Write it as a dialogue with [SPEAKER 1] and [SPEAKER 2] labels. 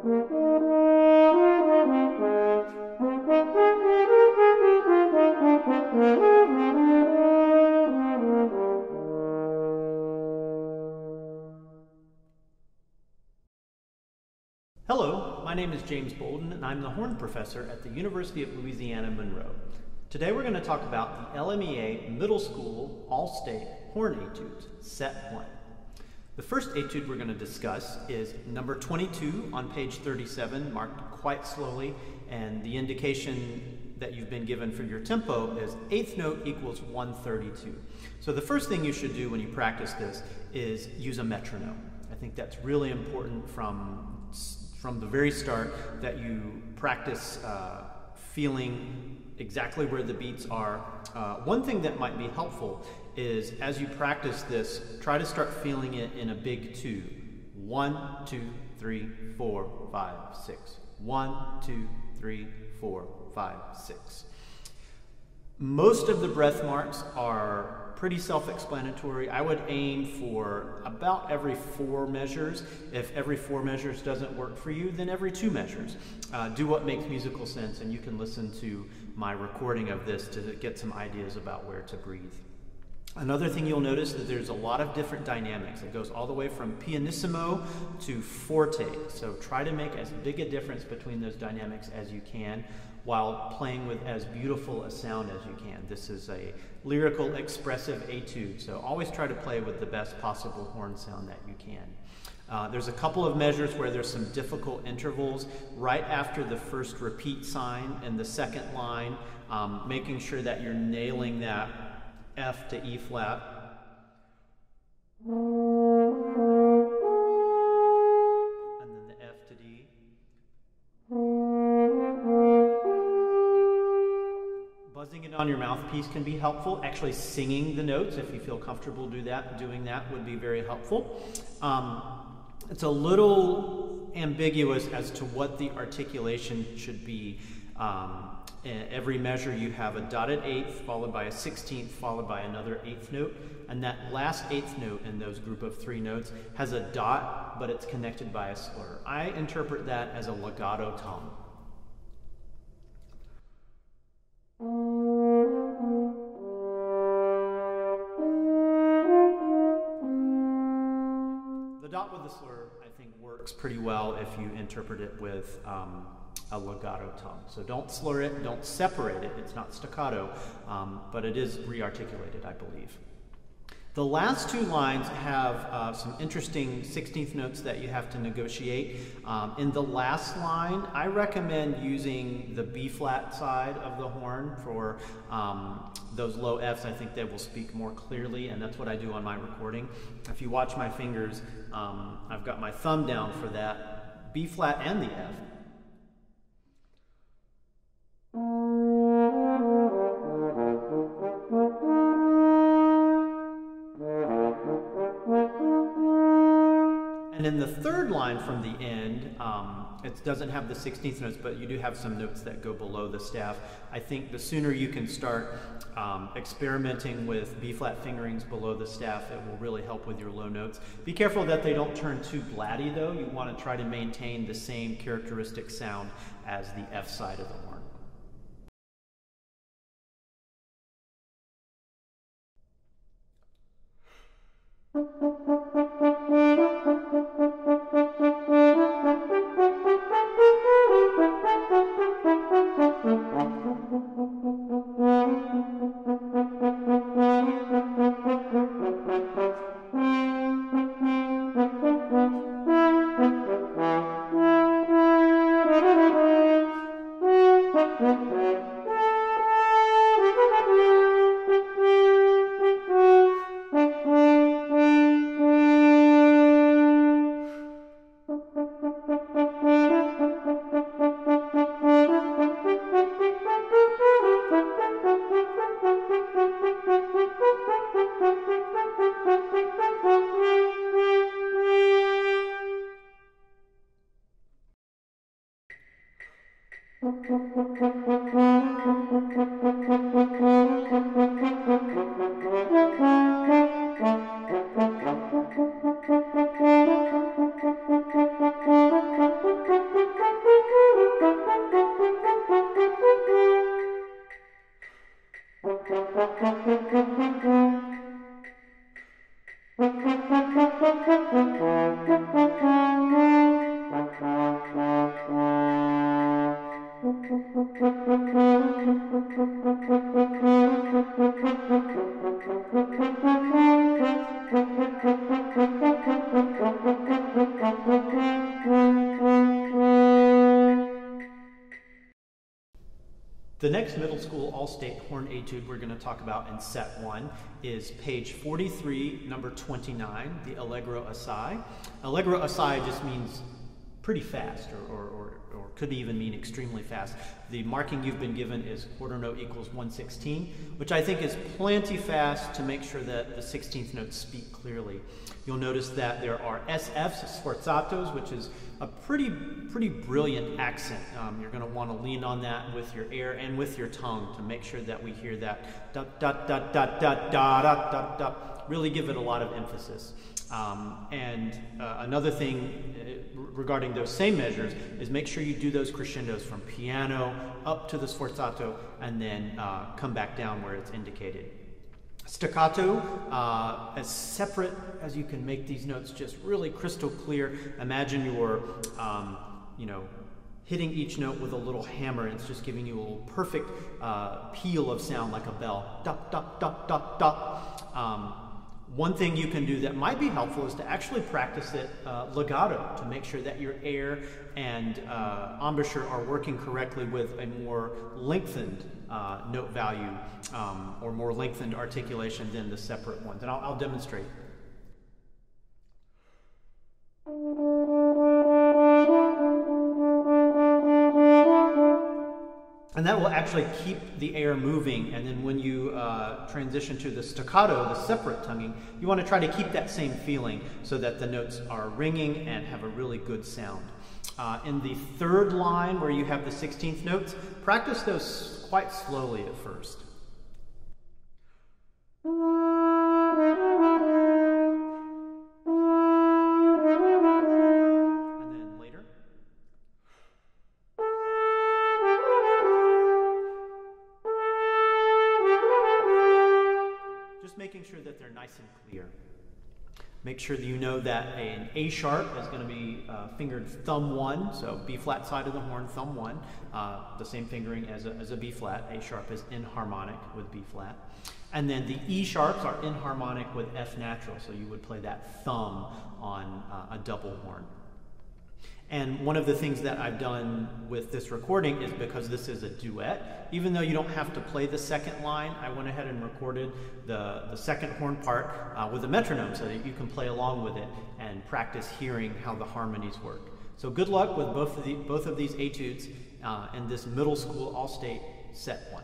[SPEAKER 1] Hello, my name is James Boldin, and I'm the horn professor at the University of Louisiana, Monroe. Today we're going to talk about the LMEA Middle School All-State Horn Etudes, Set 1. The first etude we're going to discuss is number 22 on page 37, marked quite slowly, and the indication that you've been given for your tempo is eighth note equals 132. So the first thing you should do when you practice this is use a metronome. I think that's really important from the very start, that you practice feeling exactly where the beats are. One thing that might be helpful is, as you practice this, try to start feeling it in a big 2. 1, 2, 3, 4, 5, 6. 1, 2, 3, 4, 5, 6. Most of the breath marks are pretty self-explanatory. I would aim for about every 4 measures. If every 4 measures doesn't work for you, then every 2 measures. Do what makes musical sense, and you can listen to my recording of this to get some ideas about where to breathe. Another thing you'll notice that there's a lot of different dynamics. It goes all the way from pianissimo to forte. So try to make as big a difference between those dynamics as you can, while playing with as beautiful a sound as you can. This is a lyrical, expressive etude, so always try to play with the best possible horn sound that you can. There's a couple of measures where there's some difficult intervals right after the first repeat sign in the second line, making sure that you're nailing that F to E flat. And then the F to D. Buzzing it on your mouthpiece can be helpful. Actually singing the notes, if you feel comfortable doing that would be very helpful. It's a little ambiguous as to what the articulation should be. In every measure you have a dotted eighth followed by a 16th followed by another eighth note, and that last eighth note in those group of 3 notes has a dot, but it's connected by a slur. I interpret that as a legato tone. The dot with the slur, I think, works pretty well if you interpret it with a legato tone. So don't slur it, don't separate it. It's not staccato, but it is rearticulated, I believe. The last 2 lines have some interesting 16th notes that you have to negotiate. In the last line, I recommend using the B flat side of the horn for those low Fs. I think they will speak more clearly, and that's what I do on my recording. If you watch my fingers, I've got my thumb down for that B flat and the F. And in the third line from the end, it doesn't have the 16th notes, but you do have some notes that go below the staff. I think the sooner you can start experimenting with B-flat fingerings below the staff, it will really help with your low notes. Be careful that they don't turn too blatty, though. You want to try to maintain the same characteristic sound as the F side of the horn. The next middle school all-state horn etude we're going to talk about in set 1 is page 43, number 29, the Allegro assai. Allegro assai just means pretty fast, or could even mean extremely fast. The marking you've been given is quarter note equals 1/16, which I think is plenty fast to make sure that the 16th notes speak clearly. You'll notice that there are SFs, sforzatos, which is a pretty brilliant accent. You're going to want to lean on that with your air and with your tongue to make sure that we hear that da da da da da da da da da. Really give it a lot of emphasis. Another thing regarding those same measures is make sure you do those crescendos from piano up to the sforzato and then come back down where it's indicated. Staccato, as separate as you can make these notes just really crystal clear. Imagine you're, hitting each note with a little hammer, and it's just giving you a little perfect peal of sound like a bell. Da, da, da, da, da. One thing you can do that might be helpful is to actually practice it legato to make sure that your air and embouchure are working correctly with a more lengthened note value or more lengthened articulation than the separate ones. And I'll demonstrate. And that will actually keep the air moving, and then when you transition to the staccato, the separate tonguing, you want to try to keep that same feeling so that the notes are ringing and have a really good sound. In the third line where you have the 16th notes, practice those quite slowly at first. Making sure that they're nice and clear. Make sure that you know that an A sharp is going to be fingered thumb 1, so B flat side of the horn, thumb 1, the same fingering as a B flat. A sharp is enharmonic with B flat. And then the E sharps are enharmonic with F natural, so you would play that thumb on a double horn. And one of the things that I've done with this recording is, because this is a duet, even though you don't have to play the second line, I went ahead and recorded the second horn part with a metronome so that you can play along with it and practice hearing how the harmonies work. So good luck with both of these etudes in this middle school all-state set 1.